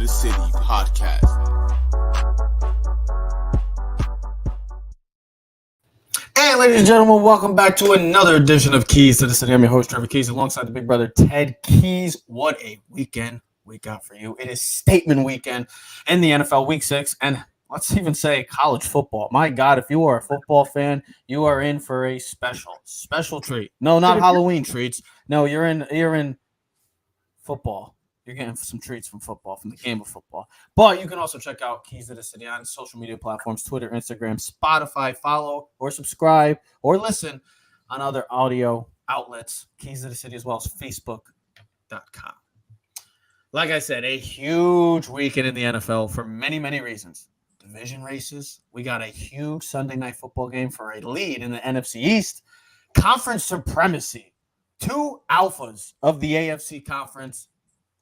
the City podcast. Hey, ladies and gentlemen, welcome back to another edition of Keys to the City. I'm your host, Trevor Keys, alongside the big brother, Ted Keys. What a weekend we got for you. It is statement weekend in the NFL Week 6, and let's even say college football. My God, if you are a football fan, you are in for a special treat. No, not Halloween treats. No, you're in football. You're getting some treats from football, from the game of football. But you can also check out Keys to the City on social media platforms, Twitter, Instagram, Spotify. Follow or subscribe or listen on other audio outlets, Keys to the City, as well as Facebook.com. Like I said, a huge weekend in the NFL for many, many reasons. Division races. We got a huge Sunday night football game for a lead in the NFC East. Conference supremacy. Two alphas of the AFC conference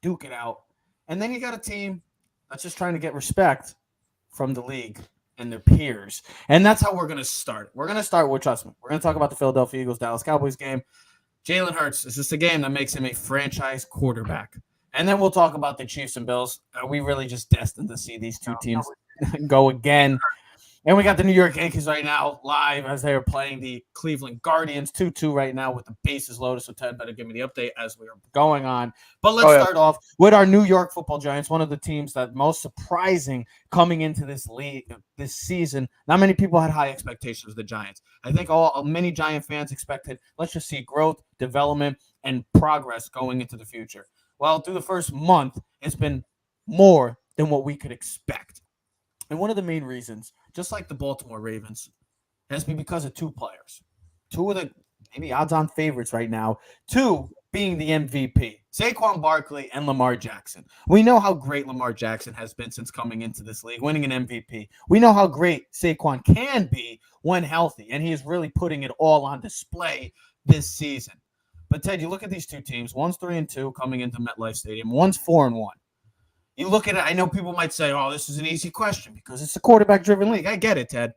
duke it out. And then you got a team that's just trying to get respect from the league and their peers. And that's how we're going to start. We're going to start with, trust me, we're going to talk about the Philadelphia Eagles-Dallas Cowboys game. Jalen Hurts, is this a game that makes him a franchise quarterback? And then we'll talk about the Chiefs and Bills. Are we really just destined to see these two teams go again? And we got the New York Yankees right now live as they are playing the Cleveland Guardians 2-2 right now with the bases loaded. So Ted better give me the update as we are going on. But let's start off with our New York Football Giants, one of the teams that most surprising coming into this league this season. Not many people had high expectations of the Giants. I think many Giant fans expected, let's just see growth, development, and progress going into the future. Well, through the first month, it's been more than what we could expect. And one of the main reasons, just like the Baltimore Ravens, has been because of two players. Two of the maybe odds-on favorites right now. Two being the MVP, Saquon Barkley and Lamar Jackson. We know how great Lamar Jackson has been since coming into this league, winning an MVP. We know how great Saquon can be when healthy, and he is really putting it all on display this season. But Ted, you look at these two teams. One's 3-2 coming into MetLife Stadium. One's 4-1. You look at it, I know people might say, oh, this is an easy question because it's a quarterback-driven league. I get it, Ted.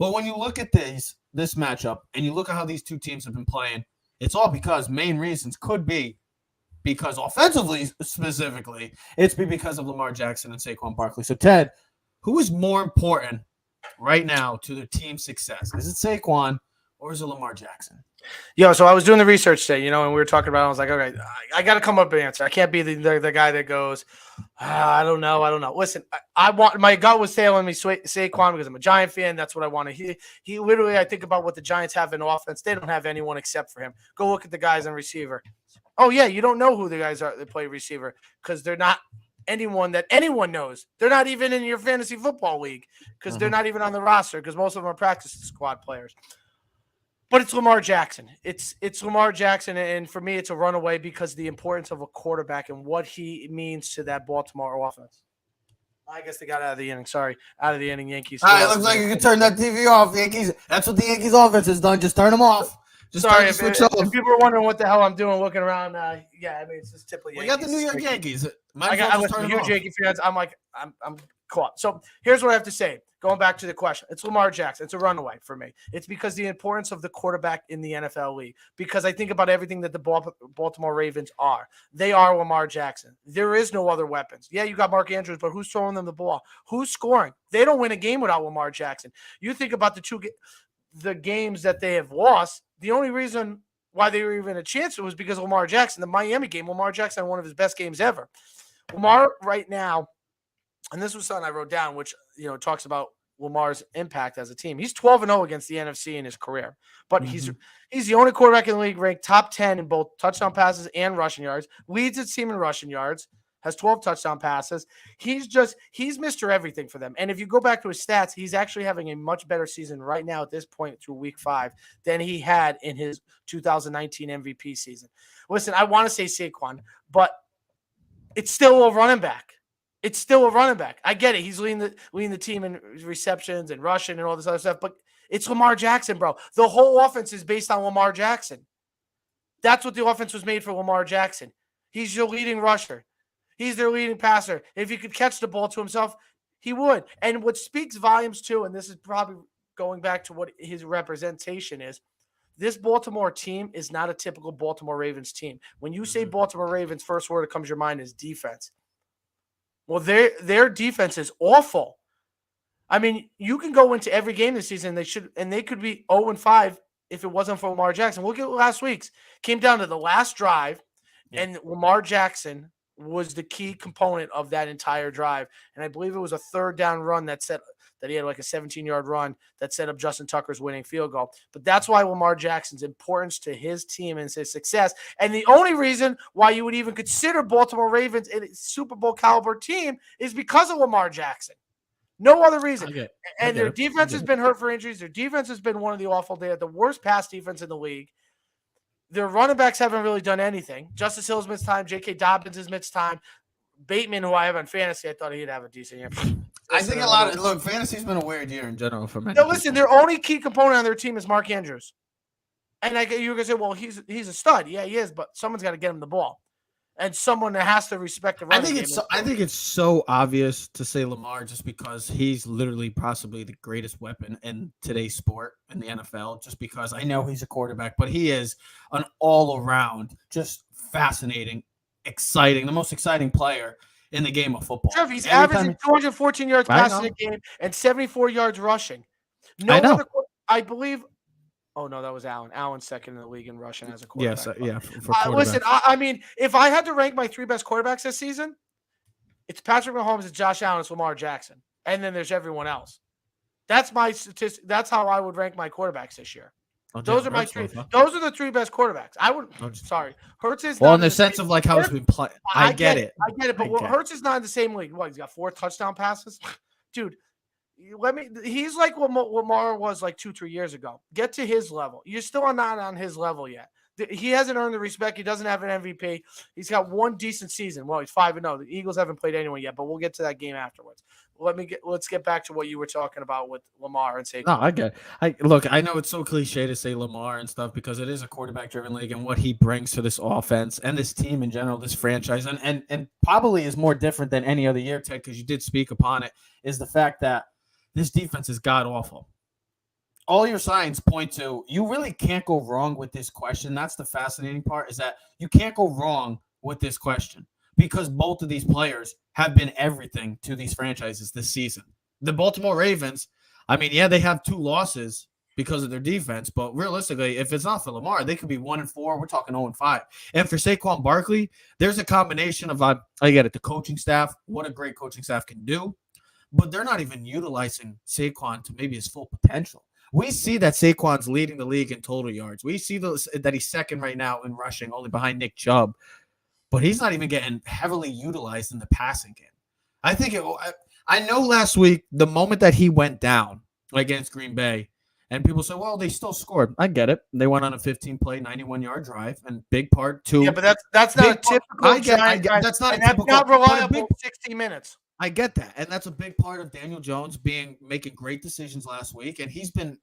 But when you look at this matchup and you look at how these two teams have been playing, it's all because main reasons could be because offensively, specifically, it's because of Lamar Jackson and Saquon Barkley. So, Ted, who is more important right now to the team's success? Is it Saquon or is it Lamar Jackson? So I was doing the research today, and we were talking about it. I was like, okay, I got to come up with an answer. I can't be the guy that goes, I don't know. Listen, my gut was telling me Saquon because I'm a Giant fan. That's what I want to hear. He literally, I think about what the Giants have in offense. They don't have anyone except for him. Go look at the guys on receiver. Oh, yeah, you don't know who the guys are that play receiver because they're not anyone that anyone knows. They're not even in your fantasy football league because they're not even on the roster because most of them are practice squad players. But it's Lamar Jackson. It's Lamar Jackson, and for me, it's a runaway because of the importance of a quarterback and what he means to that Baltimore offense. I guess they got out of the inning. Sorry, out of the inning, Yankees. All right, looks like you can turn that TV off, Yankees. That's what the Yankees offense has done. Just turn them off. Sorry, if people are wondering what the hell I'm doing, looking around, it's just typically Yankees. We got the New York Yankees. I got huge Yankee fans. I'm caught. So here's what I have to say. Going back to the question, it's Lamar Jackson. It's a runaway for me. It's because the importance of the quarterback in the NFL league. Because I think about everything that the Baltimore Ravens are. They are Lamar Jackson. There is no other weapons. Yeah, you got Mark Andrews, but who's throwing them the ball? Who's scoring? They don't win a game without Lamar Jackson. You think about the games that they have lost. The only reason why they were even a chance was because of Lamar Jackson. The Miami game, Lamar Jackson had one of his best games ever. Lamar right now, and this was something I wrote down, which talks about Lamar's impact as a team. He's 12-0 against the NFC in his career, but he's the only quarterback in the league ranked top 10 in both touchdown passes and rushing yards. Leads his team in rushing yards. Has 12 touchdown passes. He's Mr. Everything for them. And if you go back to his stats, he's actually having a much better season right now at this point through week 5 than he had in his 2019 MVP season. Listen, I want to say Saquon, but it's still a running back. It's still a running back. I get it. He's leading the team in receptions and rushing and all this other stuff, but it's Lamar Jackson, bro. The whole offense is based on Lamar Jackson. That's what the offense was made for, Lamar Jackson. He's your leading rusher. He's their leading passer. If he could catch the ball to himself, he would. And what speaks volumes too, and this is probably going back to what his representation is, this Baltimore team is not a typical Baltimore Ravens team. When you say Baltimore Ravens, first word that comes to your mind is defense. Well, their defense is awful. I mean, you can go into every game this season. They could be 0-5 if it wasn't for Lamar Jackson. Look at last week's. Came down to the last drive, and Lamar Jackson was the key component of that entire drive. And I believe it was a third down run that he had like a 17-yard run that set up Justin Tucker's winning field goal. But that's why Lamar Jackson's importance to his team and his success. And the only reason why you would even consider Baltimore Ravens a Super Bowl caliber team is because of Lamar Jackson. No other reason. Their defense has been hurt for injuries. Their defense has been one of the awful. They had the worst pass defense in the league. Their running backs haven't really done anything. Justice Hill's missed time. J.K. Dobbins has missed time. Bateman, who I have on fantasy, I thought he'd have a decent year. I think fantasy's been a weird year in general for many. No, listen, their only key component on their team is Mark Andrews. And you're going to say, well, he's a stud. Yeah, he is, but someone's got to get him the ball. And someone that has to respect the running game. I think it's so obvious to say Lamar just because he's literally possibly the greatest weapon in today's sport in the NFL. Just because I know he's a quarterback, but he is an all-around, just fascinating, exciting, the most exciting player in the game of football. Trev, he's averaging 214 yards passing a game and 74 yards rushing. I believe. Oh, no, that was Allen. Allen's second in the league in rushing as a quarterback. Yes, listen, I mean, if I had to rank my 3 best quarterbacks this season, it's Patrick Mahomes, it's Josh Allen, it's Lamar Jackson. And then there's everyone else. That's my statistic. That's how I would rank my quarterbacks this year. Those are my 3. Those are the 3 best quarterbacks. Sorry. Hurts is in the sense of like how it's been played. I get it. But Hurts is not in the same league. What, he's got 4 touchdown passes? Dude. He's like what Lamar was like 2-3 years ago. Get to his level. You're still not on his level yet. He hasn't earned the respect. He doesn't have an MVP. He's got one decent season. Well, he's 5-0. The Eagles haven't played anyone yet, but we'll get to that game afterwards. Let's get back to what you were talking about with Lamar and Saquon. No, I get it. Look, I know it's so cliche to say Lamar and stuff because it is a quarterback-driven league and what he brings to this offense and this team in general, this franchise, and probably is more different than any other year, Ted, because you did speak upon it, is the fact that this defense is god-awful. All your signs point to you really can't go wrong with this question. That's the fascinating part, is that you can't go wrong with this question because both of these players have been everything to these franchises this season. The Baltimore Ravens, I mean, yeah, they have 2 losses because of their defense, but realistically, if it's not for Lamar, they could be 1-4. We're talking 0-5. And for Saquon Barkley, there's a combination of, I get it, the coaching staff, what a great coaching staff can do, but they're not even utilizing Saquon to maybe his full potential. We see that Saquon's leading the league in total yards. We see that he's second right now in rushing, only behind Nick Chubb. But he's not even getting heavily utilized in the passing game. I know last week, the moment that he went down against Green Bay, and people say, well, they still scored. I get it. They went on a 15-play, 91-yard drive, and big part two. Yeah, but that's not a typical. I get that's not a typical. That's not reliable. 60 minutes. I get that, and that's a big part of Daniel Jones making great decisions last week. And he's been.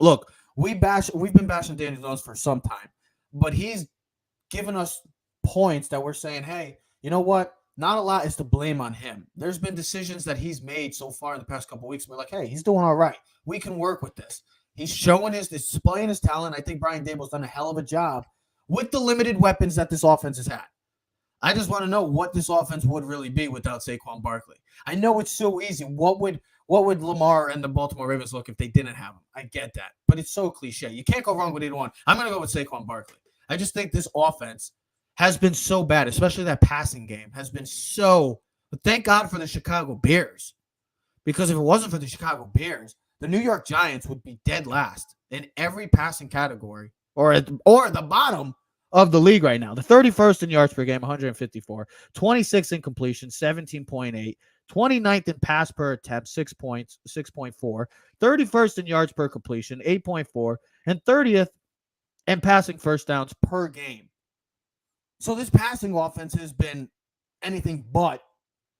Look, we've been bashing Daniel Jones for some time, but he's given us points that we're saying, hey, you know what? Not a lot is to blame on him. There's been decisions that he's made so far in the past couple of weeks. We're like, hey, he's doing all right. We can work with this. He's displaying his talent. I think Brian Daboll's done a hell of a job with the limited weapons that this offense has had. I just want to know what this offense would really be without Saquon Barkley. I know it's so easy. What would Lamar and the Baltimore Ravens look if they didn't have him? I get that, but it's so cliche. You can't go wrong with either one. I'm going to go with Saquon Barkley. I just think this offense has been so bad, especially that passing game has been so. But thank God for the Chicago Bears, because if it wasn't for the Chicago Bears, the New York Giants would be dead last in every passing category, or at the bottom of the league right now. The 31st in yards per game, 154, 26th in completion, 17.8, 29th in pass per attempt, 6.4, 31st in yards per completion, 8.4, and 30th in passing first downs per game. So this passing offense has been anything but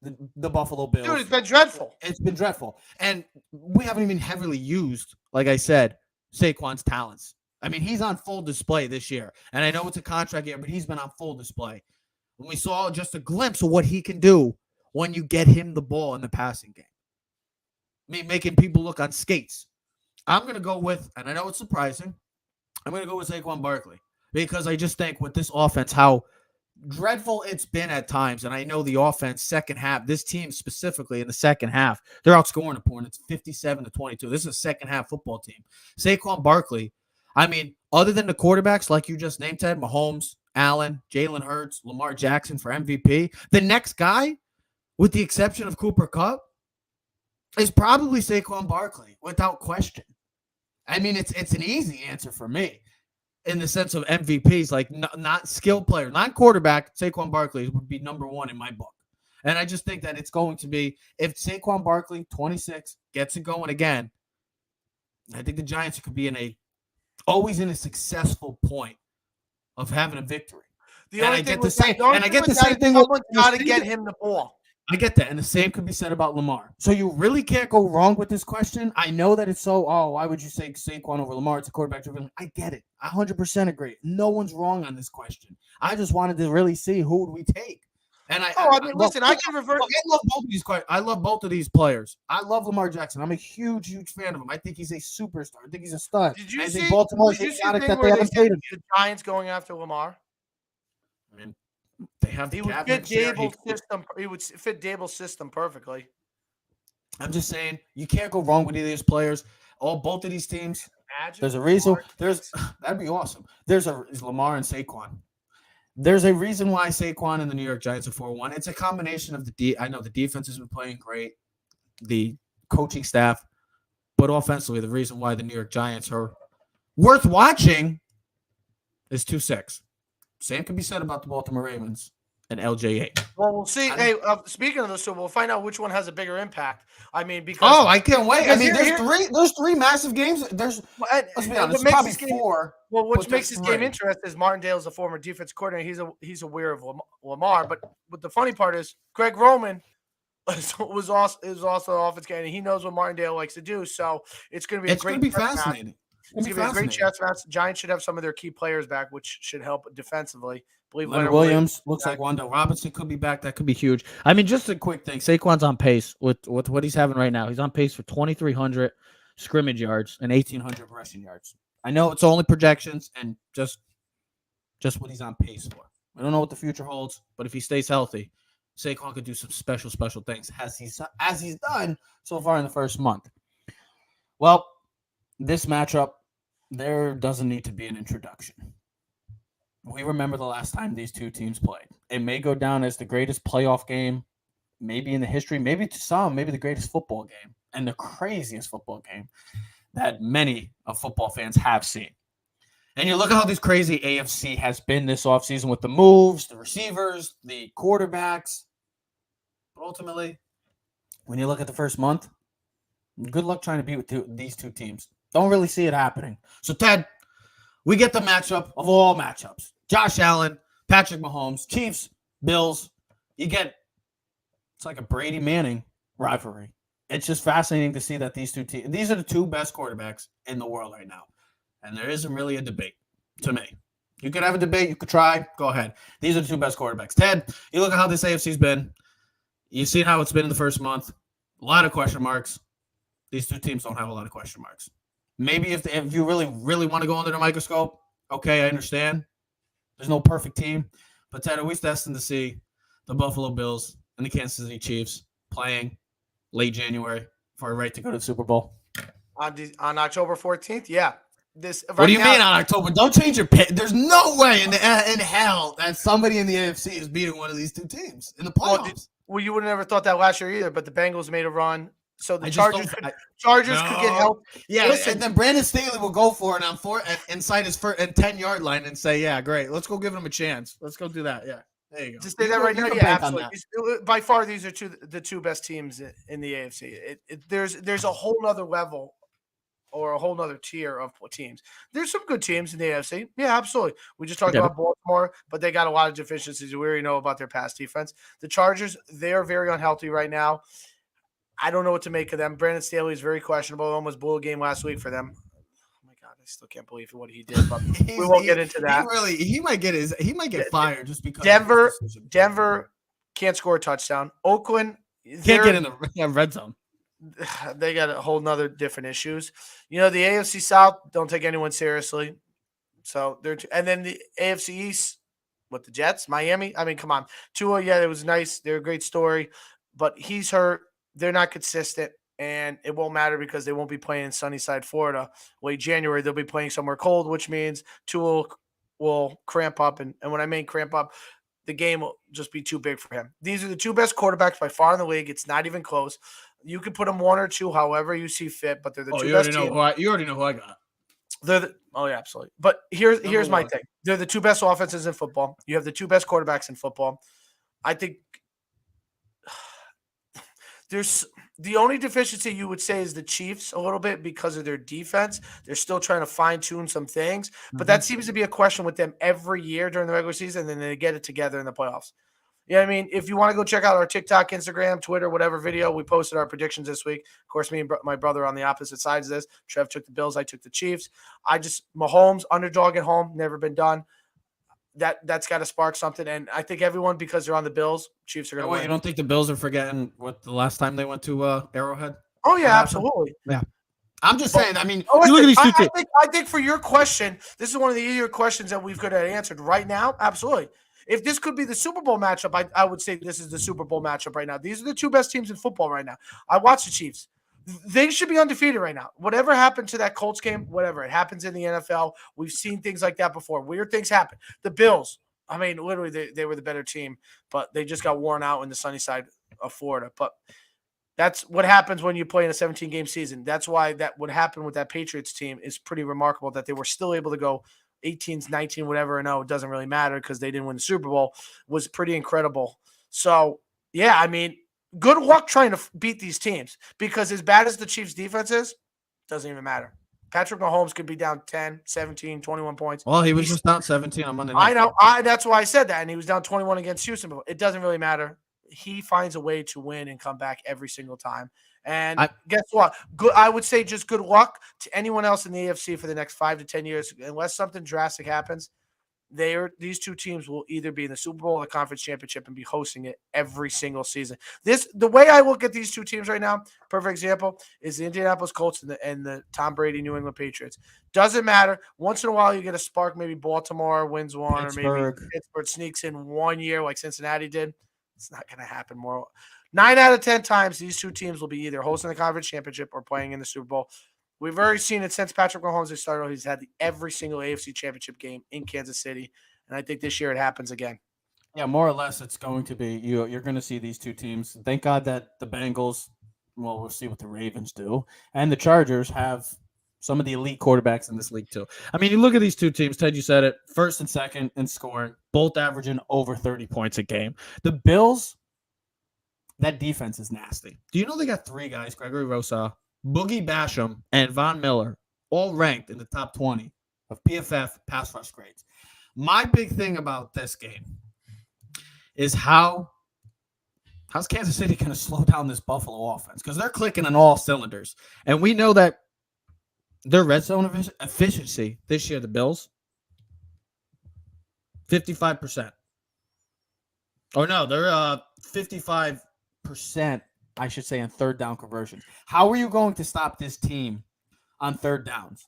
the Buffalo Bills. Dude, it's been dreadful. It's been dreadful. And we haven't even heavily used, like I said, Saquon's talents. I mean, he's on full display this year. And I know it's a contract year, but he's been on full display. And we saw just a glimpse of what he can do when you get him the ball in the passing game. I mean, making people look on skates. I'm going to go with, and I know it's surprising, I'm going to go with Saquon Barkley. Because I just think with this offense, how dreadful it's been at times, and I know the offense second half, this team specifically in the second half, they're outscoring the point. It's 57-22. This is a second half football team. Saquon Barkley, I mean, other than the quarterbacks like you just named, Ted, Mahomes, Allen, Jalen Hurts, Lamar Jackson for MVP, the next guy, with the exception of Cooper Kupp, is probably Saquon Barkley without question. I mean, it's an easy answer for me. In the sense of MVPs, like not skill player, not quarterback, Saquon Barkley would be number one in my book. And I just think that it's going to be, if Saquon Barkley, 26, gets it going again, I think the Giants could be always in a successful point of having a victory. I get the same thing. Someone's got to get him the ball. I get that. And the same could be said about Lamar. So you really can't go wrong with this question. I know that it's why would you say Saquon over Lamar? It's a quarterback driven. I get it. I 100% agree. No one's wrong on this question. I just wanted to really see who would we take. And I can revert. I love both of these players. I love Lamar Jackson. I'm a huge fan of him. I think he's a superstar. I think he's a stud. Did you see Baltimore's idiotic that they haven't paid him? The Giants going after Lamar? I mean, they have the cap next year. He would fit Dable's system perfectly. I'm just saying, you can't go wrong with either of these players. Both of these teams. There's a reason. That'd be awesome. There's Lamar and Saquon. There's a reason why Saquon and the New York Giants are 4-1. It's a combination of I know the defense has been playing great, the coaching staff, but offensively, the reason why the New York Giants are worth watching is 2-6. Same can be said about the Baltimore Ravens and LJ8. Well, we'll see. Speaking of this, so we'll find out which one has a bigger impact. I mean, because I can't wait. I mean, there's three massive games. Let's be honest, probably four. Well, what makes this game interesting is Martindale's a former defense coordinator. He's aware of Lamar. But the funny part is Greg Roman is also an offense guy, and he knows what Martindale likes to do. So it's going to be fascinating. It's going to be a great chess match. Giants should have some of their key players back, which should help defensively. Leonard Williams looks like Wanda Robinson could be back. That could be huge. I mean, just a quick thing. Saquon's on pace with what he's having right now. He's on pace for 2,300 scrimmage yards and 1,800 rushing yards. I know it's only projections and just what he's on pace for. I don't know what the future holds, but if he stays healthy, Saquon could do some special things as he's done so far in the first month. Well, this matchup, there doesn't need to be an introduction. We remember the last time these two teams played. It may go down as the greatest playoff game, maybe in the history, maybe to some, maybe the greatest football game and the craziest football game that many of football fans have seen. And you look at how this crazy AFC has been this offseason with the moves, the receivers, the quarterbacks. But ultimately, when you look at the first month, good luck trying to beat with these two teams. Don't really see it happening. So, Ted, we get the matchup of all matchups. Josh Allen, Patrick Mahomes, Chiefs, Bills. It's like a Brady Manning rivalry. It's just fascinating to see that these are the two best quarterbacks in the world right now. And there isn't really a debate to me. You could have a debate. You could try. Go ahead. These are the two best quarterbacks. Ted, you look at how this AFC's been. You've seen how it's been in the first month. A lot of question marks. These two teams don't have a lot of question marks. Maybe if you really, really want to go under the microscope, okay, I understand. There's no perfect team. But, Ted, are we destined to see the Buffalo Bills and the Kansas City Chiefs playing late January for a right to go to the Super Bowl? On October 14th? Yeah. What do you mean on October? Don't change your pick. There's no way in hell that somebody in the AFC is beating one of these two teams in the playoffs. Well, you would have never thought that last year either, but the Bengals made a run. So the Chargers could get help. Yeah, listen, and then Brandon Staley will go for it on inside his 10-yard line and say, yeah, great. Let's go give him a chance. Let's go do that. Yeah. There you go. Just say that right now. Yeah, absolutely. By far, these are the two best teams in the AFC. There's a whole nother level or a whole nother tier of teams. There's some good teams in the AFC. Yeah, absolutely. We just talked about Baltimore, but they got a lot of deficiencies. We already know about their pass defense. The Chargers, they're very unhealthy right now. I don't know what to make of them. Brandon Staley is very questionable. Almost blew a game last week for them. Oh my God, I still can't believe what he did. But we won't get into that. He might get fired just because Denver can't score a touchdown. Oakland can't get in the red zone. They got a whole nother different issues. You know, the AFC South don't take anyone seriously. So and then the AFC East, What, the Jets? Miami? I mean, come on. Tua, yeah, it was nice. They're a great story, but he's hurt. They're not consistent, and it won't matter because they won't be playing in Sunnyside, Florida. Late January, they'll be playing somewhere cold, which means Tua will cramp up. And when I mean cramp up, the game will just be too big for him. These are the two best quarterbacks by far in the league. It's not even close. You can put them one or two, however you see fit, but they're the two best teams. You already know who I got. Oh yeah, absolutely. But here's my thing. They're the two best offenses in football. You have the two best quarterbacks in football. I think there's the only deficiency you would say is the Chiefs a little bit because of their defense. They're still trying to fine tune some things, but that seems to be a question with them every year during the regular season. And then they get it together in the playoffs. Yeah, I mean, if you want to go check out our TikTok, Instagram, Twitter, whatever video, we posted our predictions this week. Of course, me and my brother on the opposite sides of this. Trev took the Bills. I took the Chiefs. Mahomes, underdog at home, never been done. That's got to spark something. And I think everyone, because they're on the Bills, Chiefs are going to win. You don't think the Bills are forgetting what the last time they went to Arrowhead? Oh, yeah, absolutely. Yeah. I'm just saying, I mean, you look at these two teams. I think for your question, this is one of the easier questions that we've got answered right now. Absolutely. If this could be the Super Bowl matchup, I would say this is the Super Bowl matchup right now. These are the two best teams in football right now. I watch the Chiefs. They should be undefeated right now. Whatever happened to that Colts game, whatever. It happens in the NFL. We've seen things like that before. Weird things happen. The Bills, I mean, literally, they were the better team, but they just got worn out in the sunny side of Florida. But that's what happens when you play in a 17-game season. That's why what happened with that Patriots team is pretty remarkable, that they were still able to go 18, 19, whatever. No, it doesn't really matter because they didn't win the Super Bowl. Was pretty incredible. So, yeah, I mean, good luck trying to beat these teams because as bad as the Chiefs' defense is, doesn't even matter. Patrick Mahomes could be down 10, 17, 21 points. Well, he was just down 17 on Monday night. I know. That's why I said that, and he was down 21 against Houston. But it doesn't really matter. He finds a way to win and come back every single time. And guess what? I would say just good luck to anyone else in the AFC for the next 5 to 10 years. Unless something drastic happens, these two teams will either be in the Super Bowl or the Conference Championship and be hosting it every single season. The way I look at these two teams right now, perfect example, is the Indianapolis Colts and the Tom Brady New England Patriots. Doesn't matter. Once in a while, you get a spark. Maybe Baltimore wins one, or maybe Pittsburgh sneaks in 1 year like Cincinnati did. It's not going to happen more. 9 out of 10 times, these two teams will be either hosting the Conference Championship or playing in the Super Bowl. We've already seen it since Patrick Mahomes has started. He's had every single AFC Championship game in Kansas City, and I think this year it happens again. Yeah, more or less, it's going to be you're going to see these two teams. Thank God that the Bengals. Well, we'll see what the Ravens do, and the Chargers have some of the elite quarterbacks in this league too. I mean, you look at these two teams. Ted, you said it. First and second in scoring, both averaging over 30 points a game. The Bills. That defense is nasty. Do you know they got 3 guys, Gregory Rosa, Boogie Basham, and Von Miller, all ranked in the top 20 of PFF pass rush grades? My big thing about this game is how's Kansas City going to slow down this Buffalo offense? Because they're clicking on all cylinders. And we know that their red zone efficiency this year, the Bills, 55%. Oh, no, they're 55%, I should say, on third down conversions. How are you going to stop this team on third downs?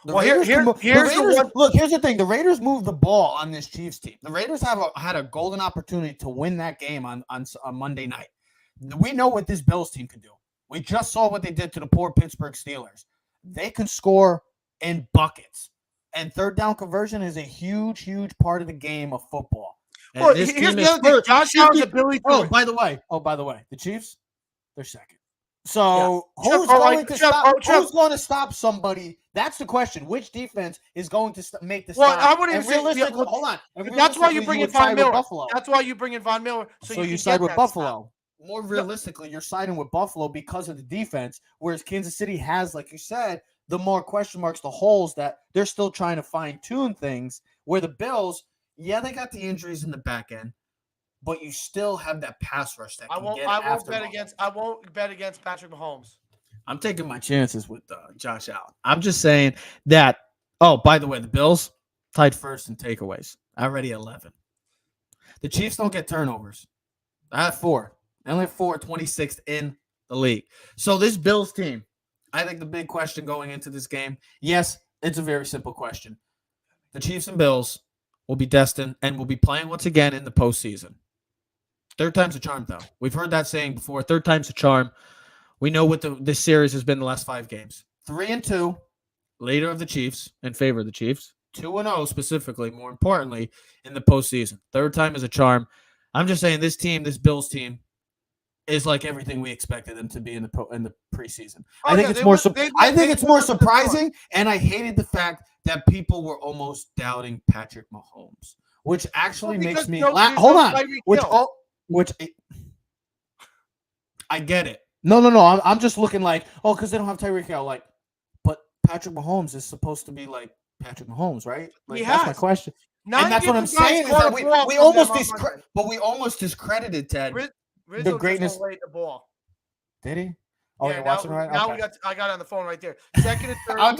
Here's the thing. The Raiders moved the ball on this Chiefs team. The Raiders had a golden opportunity to win that game on Monday night. We know what this Bills team can do. We just saw what they did to the poor Pittsburgh Steelers. They can score in buckets. And third down conversion is a huge, huge part of the game of football. And well, here's the other thing. Josh Allen's ability to... Oh, by the way, the Chiefs, they're second. So who's going to stop somebody? That's the question. Which defense is going to make the stop? Well, I wouldn't say... Hold on. That's why you bring in Von Miller. That's why you bring in Von Miller. So you side with Buffalo. More realistically, you're siding with Buffalo because of the defense, whereas Kansas City has, like you said, the more question marks, the holes that they're still trying to fine-tune things, where the Bills... Yeah, they got the injuries in the back end, but you still have that pass rush that can get after Mahomes. I won't bet against Patrick Mahomes. I'm taking my chances with Josh Allen. I'm just saying that. Oh, by the way, the Bills tied first in takeaways, already 11. The Chiefs don't get turnovers. I have 4. I only have 4, 26th in the league. So this Bills team, I think the big question going into this game, yes, it's a very simple question. The Chiefs and Bills will be destined and will be playing once again in the postseason. Third time's a charm, though. We've heard that saying before. Third time's a charm. We know what this series has been the last 5 games. 3-2, leader of the Chiefs, in favor of the Chiefs. 2-0 specifically, more importantly, in the postseason. Third time is a charm. I'm just saying this Bills team, is like everything we expected them to be in the preseason. I think it's more surprising, and I hated the fact that people were almost doubting Patrick Mahomes, which actually makes me laugh. Hold on, which I get it. No. I'm just looking like, because they don't have Tyreek Hill. Like, but Patrick Mahomes is supposed to be like Patrick Mahomes, right? Like, that's my question. And that's what I'm saying is that we almost discredited Ted. Rizzo the greatness. Just the ball. Did he? Oh, you're watching right now. Okay. I got it on the phone right there. Second and third. I'm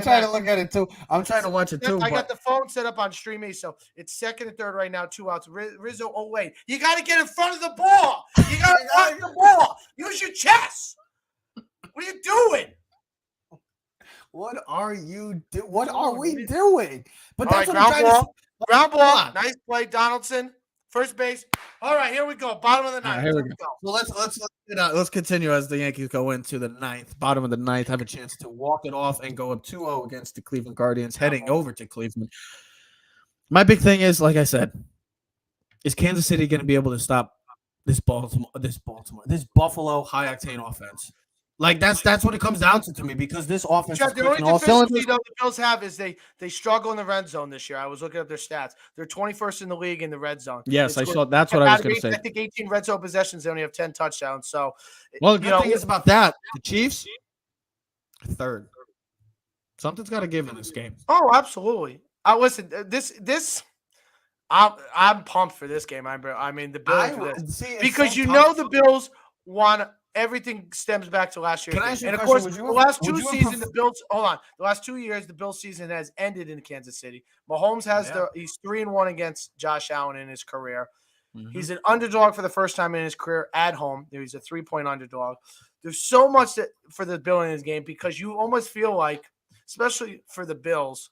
trying to look at it too. I'm trying to watch it too. I got the phone set up on StreamA, so it's second and third right now. 2 outs. Rizzo. Oh wait, you got to get in front of the ball. You got to find the ball. Use your chest. What are you doing? What are you doing? What are we doing? But that's what I'm trying to. Ground ball. Nice play, Donaldson. First base. All right, here we go. Bottom of the ninth. Here we go. Well, let's continue as the Yankees go into the ninth. Bottom of the ninth, have a chance to walk it off and go up 2-0 against the Cleveland Guardians, heading over to Cleveland. My big thing is, like I said, is Kansas City going to be able to stop this Buffalo high octane offense? Like that's what it comes down to me, because this offense is clicking all cylinders. The Bills have is they struggle in the red zone this year. I was looking at their stats. They're 21st in the league in the red zone. Yes, I saw. That's what I was going to say. I think 18 red zone possessions. They only have 10 touchdowns. So, well, the good thing is about that, the Chiefs third. Something's got to give in this game. Oh, absolutely. Listen, this. I'm pumped for this game. I mean, the Bills because the Bills want. Everything stems back to last year. And of course, the last 2 seasons, the Bills. Hold on, the last 2 years, the Bills season has ended in Kansas City. Mahomes has he's 3-1 against Josh Allen in his career. Mm-hmm. He's an underdog for the first time in his career at home. He's a 3-point underdog. There's so much for the Bill in this game, because you almost feel like, especially for the Bills,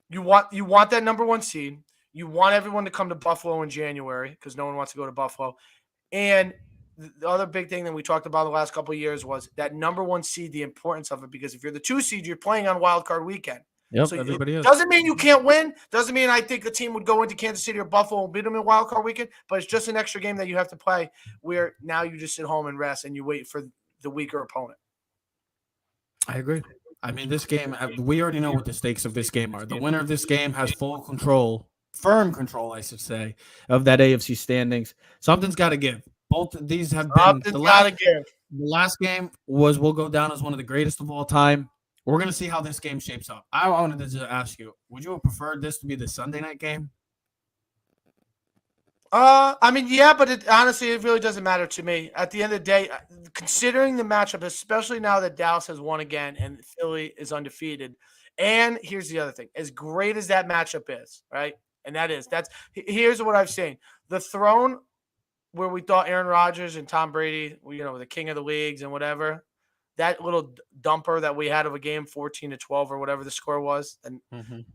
you want that number 1 seed. You want everyone to come to Buffalo in January, because no one wants to go to Buffalo, and the other big thing that we talked about the last couple of years was that number 1 seed, the importance of it, because if you're the 2 seed, you're playing on wild card weekend. Yep, so everybody is. Doesn't mean you can't win. Doesn't mean I think a team would go into Kansas City or Buffalo and beat them in wild card weekend, but it's just an extra game that you have to play, where now you just sit home and rest and you wait for the weaker opponent. I agree. I mean, this game, we already know what the stakes of this game are. The winner of this game has firm control, I should say, of that AFC standings. Something's got to give. Both of these have been the last game will go down as one of the greatest of all time. We're going to see how this game shapes up. I wanted to just ask you, would you have preferred this to be the Sunday night game? I mean, yeah, but honestly, it really doesn't matter to me. At the end of the day, considering the matchup, especially now that Dallas has won again and Philly is undefeated. And here's the other thing. As great as that matchup is, right? And here's what I've seen. The throne, where we thought Aaron Rodgers and Tom Brady, the king of the leagues and whatever, that little dumper that we had of a game, 14-12 or whatever the score was, and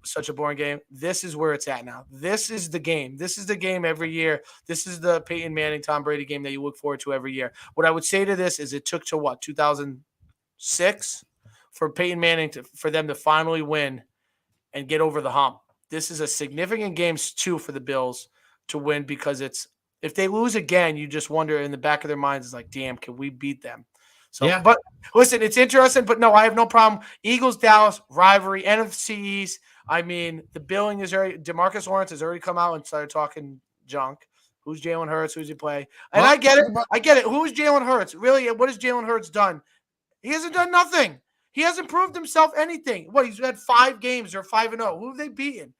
such a boring game. This is where it's at now. This is the game. This is the game every year. This is the Peyton Manning, Tom Brady game that you look forward to every year. What I would say to this is it took to 2006 for Peyton Manning for them to finally win and get over the hump. This is a significant game too for the Bills to win, because if they lose again, you just wonder in the back of their minds, it's like, damn, can we beat them? So, yeah. But listen, it's interesting, but no, I have no problem. Eagles, Dallas, rivalry, NFC East. I mean, the billing is already, DeMarcus Lawrence has already come out and started talking junk. Who's Jalen Hurts? Who's he play? And I get it. Who's Jalen Hurts? Really, what has Jalen Hurts done? He hasn't done nothing. He hasn't proved himself anything. He's had 5 games or 5-0. Who have they beaten?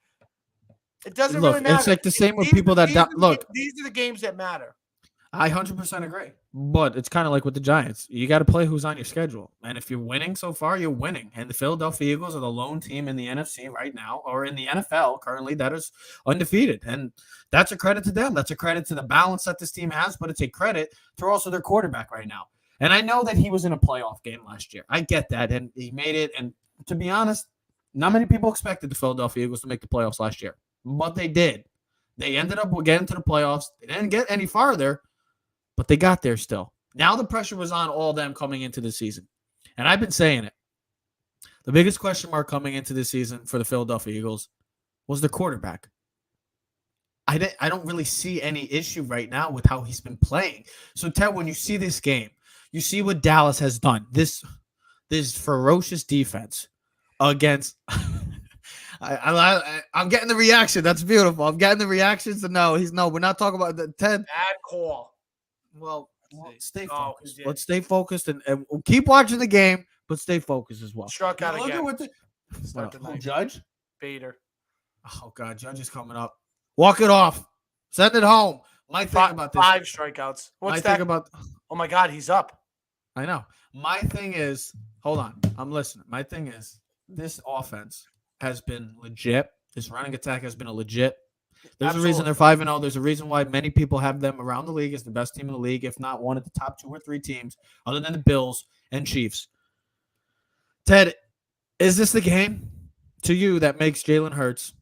It doesn't really matter. It's like the same with people that these are the games that matter. I 100% agree. But it's kind of like with the Giants. You got to play who's on your schedule. And if you're winning so far, you're winning. And the Philadelphia Eagles are the lone team in the NFC right now, or in the NFL currently, that is undefeated. And that's a credit to them. That's a credit to the balance that this team has, but it's a credit to also their quarterback right now. And I know that he was in a playoff game last year. I get that. And he made it. And to be honest, Not many people expected the Philadelphia Eagles to make the playoffs last year, but they did. They ended up getting to the playoffs. They didn't get any farther, but they got there still. Now the pressure was on all of them coming into the season. And I've been saying it. The biggest question mark coming into this season for the Philadelphia Eagles was their quarterback. I don't really see any issue right now with how he's been playing. So, Ted, when you see this game, you see what Dallas has done. This ferocious defense against I'm getting the reaction. That's beautiful. I'm getting the reactions. We're not talking about the Ted. Bad call. Well, stay focused. Let's stay focused and we'll keep watching the game, but stay focused as well. Struck out again. Judge? Bader. Oh, God. Judge is coming up. Walk it off. Send it home. My thing about this. 5 strikeouts. What's that? Oh, my God. He's up. I know. My thing is, hold on. I'm listening. My thing is, this offense has been legit. This running attack has been a legit. There's a reason they're 5-0. There's a reason why many people have them around the league as the best team in the league, if not one of the top 2 or 3 teams, other than the Bills and Chiefs. Ted, is this the game to you that makes Jalen Hurts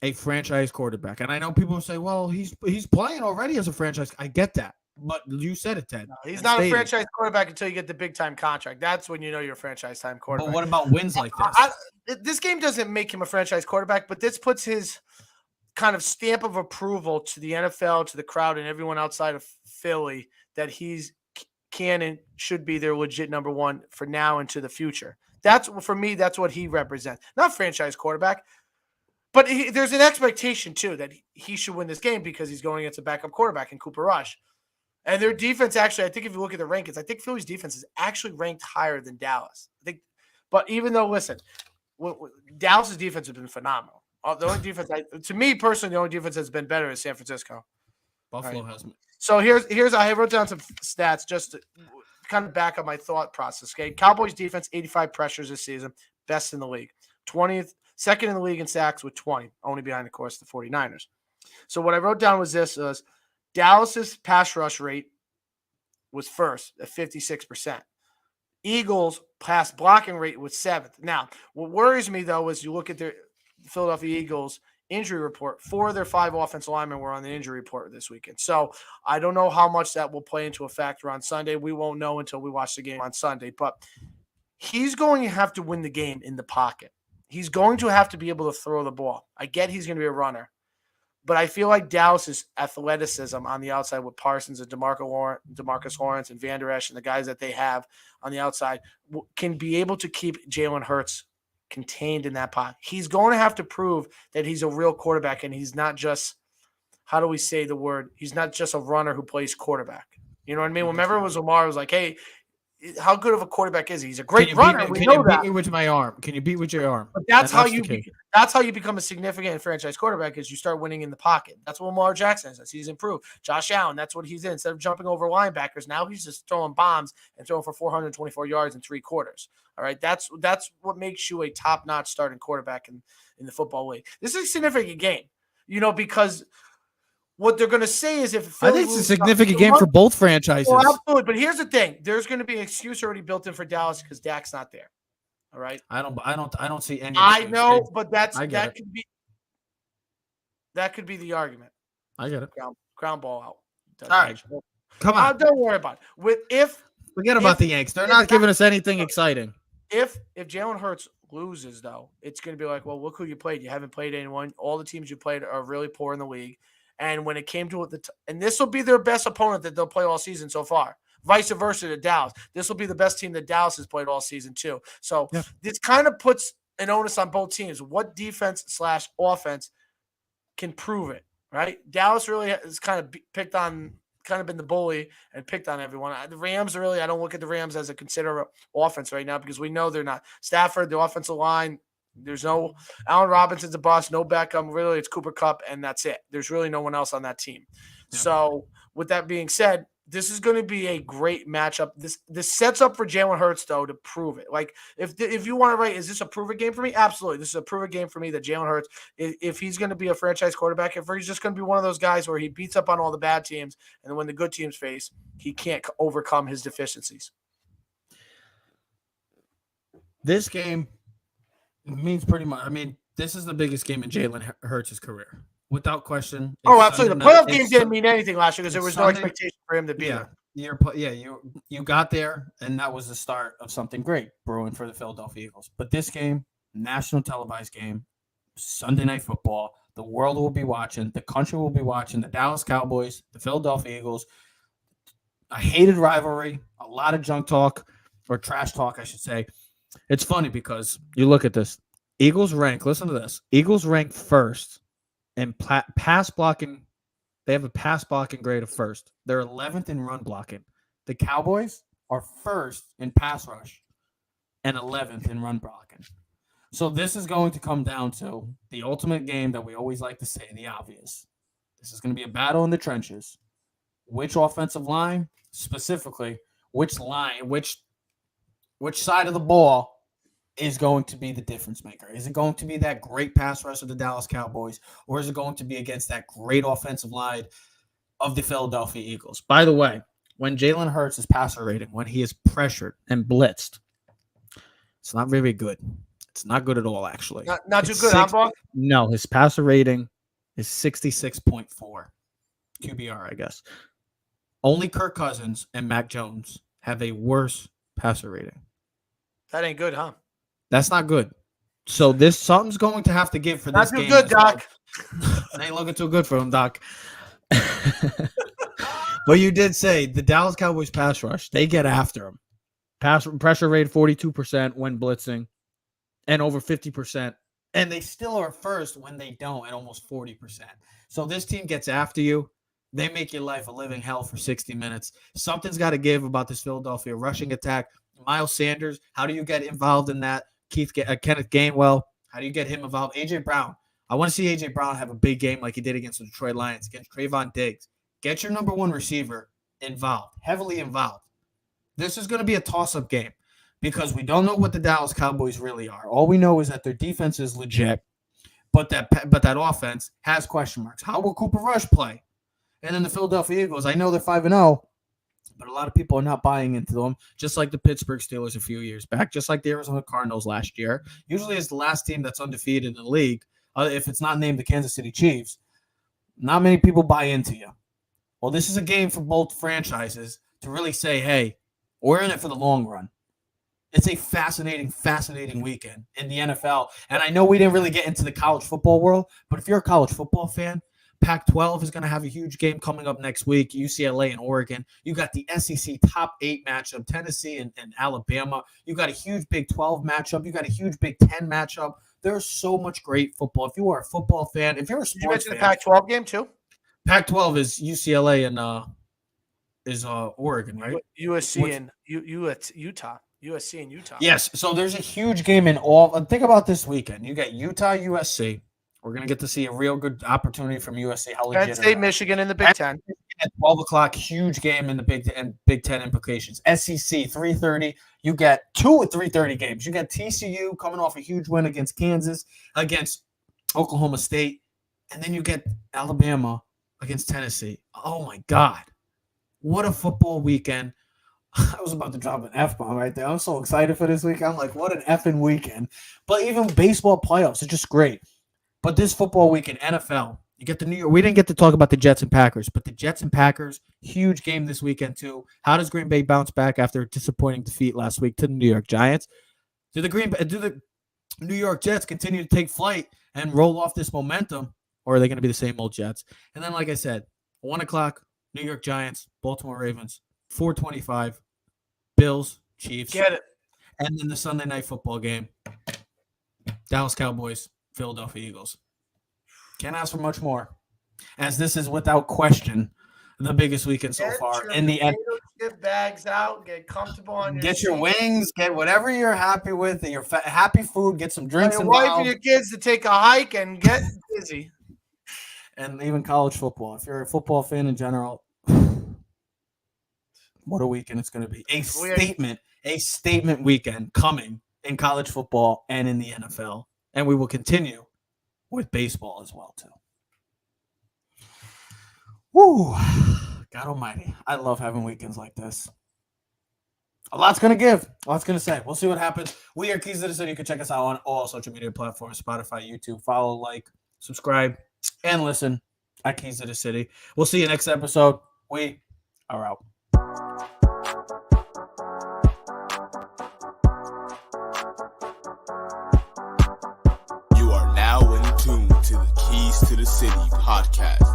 a franchise quarterback? And I know people say, well, he's playing already as a franchise. I get that. But you said it, Ted. No, he's not a franchise quarterback until you get the big-time contract. That's when you know you're a franchise-time quarterback. But what about wins like this? This game doesn't make him a franchise quarterback, but this puts his kind of stamp of approval to the NFL, to the crowd, and everyone outside of Philly that he's can and should be their legit number one for now and to the future. For me, that's what he represents. Not franchise quarterback, but there's an expectation, too, that he should win this game because he's going against a backup quarterback in Cooper Rush. And their defense, actually, I think if you look at the rankings, I think Philly's defense is actually ranked higher than Dallas. But even though, listen, Dallas's defense has been phenomenal. The only defense, to me personally, the only defense that's been better is San Francisco. Buffalo hasn't. So here's I wrote down some stats just to kind of back up my thought process. Okay, Cowboys defense 85 pressures this season, best in the league. 20th, second in the league in sacks with 20, only behind, of course, the 49ers. So what I wrote down was this: Dallas's pass rush rate was first at 56%. Eagles' pass blocking rate was 7th. Now, what worries me, though, is you look at their Philadelphia Eagles injury report. 4 of their 5 offensive linemen were on the injury report this weekend. So I don't know how much that will play into a factor on Sunday. We won't know until we watch the game on Sunday. But he's going to have to win the game in the pocket. He's going to have to be able to throw the ball. I get he's going to be a runner. But I feel like Dallas's athleticism on the outside with Parsons and DeMarcus Lawrence and Van Der Esch and the guys that they have on the outside can be able to keep Jalen Hurts contained in that pocket. He's going to have to prove that he's a real quarterback and he's not just, how do we say the word? He's not just a runner who plays quarterback. You know what I mean? Whenever it was Lamar, it was like, hey, how good of a quarterback is he? He's a great runner. Can you beat me with my arm? Can you beat with your arm? But that's how you become a significant franchise quarterback is you start winning in the pocket. That's what Lamar Jackson is. He's improved. Josh Allen, that's what he's in. Instead of jumping over linebackers, now he's just throwing bombs and throwing for 424 yards in 3 quarters. All right, that's what makes you a top-notch starting quarterback in the football league. This is a significant game, because what they're going to say is if I think it's a significant game for both franchises. Well, absolutely. But here's the thing: there's going to be an excuse already built in for Dallas because Dak's not there. All right. I don't see any. I know, but that could be the argument. I get it. Ground ball out. All right. Come on. Don't worry about it. Forget about the Yanks. They're not giving us anything exciting. If Jalen Hurts loses, though, it's going to be like, well, look who you played. You haven't played anyone. All the teams you played are really poor in the league. And when it came to it, and this will be their best opponent that they'll play all season so far. Vice versa to Dallas. This will be the best team that Dallas has played all season too. So This kind of puts an onus on both teams. What defense/offense can prove it, right? Dallas really has kind of been the bully and picked on everyone. The Rams I don't look at the Rams as a considered offense right now because we know they're not. Stafford, the offensive line, there's no Allen Robinson's a boss, no Beckham. Really, it's Cooper Kupp, and that's it. There's really no one else on that team. Yeah. So with that being said, this is going to be a great matchup. This sets up for Jalen Hurts, though, to prove it. Like, if you want to write, is this a prove-it game for me? Absolutely. This is a prove-it game for me that Jalen Hurts, if he's going to be a franchise quarterback, if he's just going to be one of those guys where he beats up on all the bad teams, and then when the good teams face, he can't overcome his deficiencies. This game It means pretty much. I mean, this is the biggest game in Jalen Hurts' career, without question. Oh, It's absolutely. The Sunday night. playoff game didn't mean anything last year because there It's was no Sunday. expectation for him to be Yeah, there. you got there, and that was the start of something great brewing for the Philadelphia Eagles. But this game, national televised game, Sunday Night Football. The world will be watching. The country will be watching. The Dallas Cowboys, the Philadelphia Eagles. A hated rivalry. A lot of junk talk or trash talk, I should say. It's funny because you look at this. Eagles rank. Listen to this. Eagles rank first in pass blocking. They have a pass blocking grade of first. They're 11th in run blocking. The Cowboys are first in pass rush and 11th in run blocking. So this is going to come down to the ultimate game that we always like to say, the obvious. This is going to be a battle in the trenches. Which offensive line, specifically, which side of the ball is going to be the difference maker? Is it going to be that great pass rush of the Dallas Cowboys, or is it going to be against that great offensive line of the Philadelphia Eagles? By the way, when Jalen Hurts is passer rating, when he is pressured and blitzed, it's not very good. It's not good at all, actually. Not too good, huh, Bob? No, his passer rating is 66.4 QBR, I guess. Only Kirk Cousins and Mac Jones have a worse passer rating. That ain't good, huh? That's not good. So something's going to have to give for this game. Not too good, Doc. Well. It ain't looking too good for him, Doc. But you did say the Dallas Cowboys pass rush, they get after him. Pressure rate 42% when blitzing and over 50%. And they still are first when they don't at almost 40%. So this team gets after you. They make your life a living hell for 60 minutes. Something's got to give about this Philadelphia rushing attack. Miles Sanders, how do you get involved in that? Kenneth Gainwell, how do you get him involved? A.J. Brown. I want to see A.J. Brown have a big game like he did against the Detroit Lions, against Trayvon Diggs. Get your number one receiver involved, heavily involved. This is going to be a toss-up game because we don't know what the Dallas Cowboys really are. All we know is that their defense is legit, but that offense has question marks. How will Cooper Rush play? And then the Philadelphia Eagles, I know they're 5-0, but a lot of people are not buying into them, just like the Pittsburgh Steelers a few years back, just like the Arizona Cardinals last year. Usually it's the last team that's undefeated in the league. If it's not named the Kansas City Chiefs, not many people buy into you. Well, this is a game for both franchises to really say, hey, we're in it for the long run. It's a fascinating weekend in the NFL. And I know we didn't really get into the college football world, but if you're a college football fan, Pac-12 is going to have a huge game coming up next week, UCLA and Oregon. You got the SEC top 8 matchup, Tennessee and Alabama. You got a huge Big 12 matchup. You got a huge Big 10 matchup. There's so much great football. If you are a football fan, if you're a sports fan. Did you mention the Pac-12 game too? Pac-12 is UCLA and Oregon, right? USC and Utah. USC and Utah. Yes, so there's a huge game in all. Think about this weekend. You got Utah, USC. We're going to get to see a real good opportunity from USC. Penn State, Michigan in the Big Ten. At 12 o'clock, huge game in the Big Ten implications. SEC, 3:30. You get 2 3:30 games. You got TCU coming off a huge win against Kansas, against Oklahoma State, and then you get Alabama against Tennessee. Oh, my God. What a football weekend. I was about to drop an F-bomb right there. I'm so excited for this week. I'm like, what an effing weekend. But even baseball playoffs are just great. But this football weekend, NFL, you get the New York. We didn't get to talk about the Jets and Packers, but the Jets and Packers, huge game this weekend too. How does Green Bay bounce back after a disappointing defeat last week to the New York Giants? Do the New York Jets continue to take flight and roll off this momentum, or are they going to be the same old Jets? And then, like I said, 1 o'clock, New York Giants, Baltimore Ravens, 4:25, Bills, Chiefs. Get it. And then the Sunday night football game, Dallas Cowboys, Philadelphia Eagles. Can't ask for much more, as this is without question the biggest weekend so far in the end. Get bags out, get comfortable on your Get your wings, get whatever you're happy with, your happy food, get some drinks your involved. wife and your kids to take a hike and get busy. And even college football. If you're a football fan in general, what a weekend it's going to be. A statement weekend coming in college football and in the NFL. And we will continue with baseball as well, too. Woo! God almighty. I love having weekends like this. a lot's going to give. A lot's going to say. We'll see what happens. We are Keys to the City. You can check us out on all social media platforms, Spotify, YouTube. Follow, like, subscribe, and listen at Keys to the City. We'll see you next episode. We are out. You are now in tune to the Keys to the City podcast.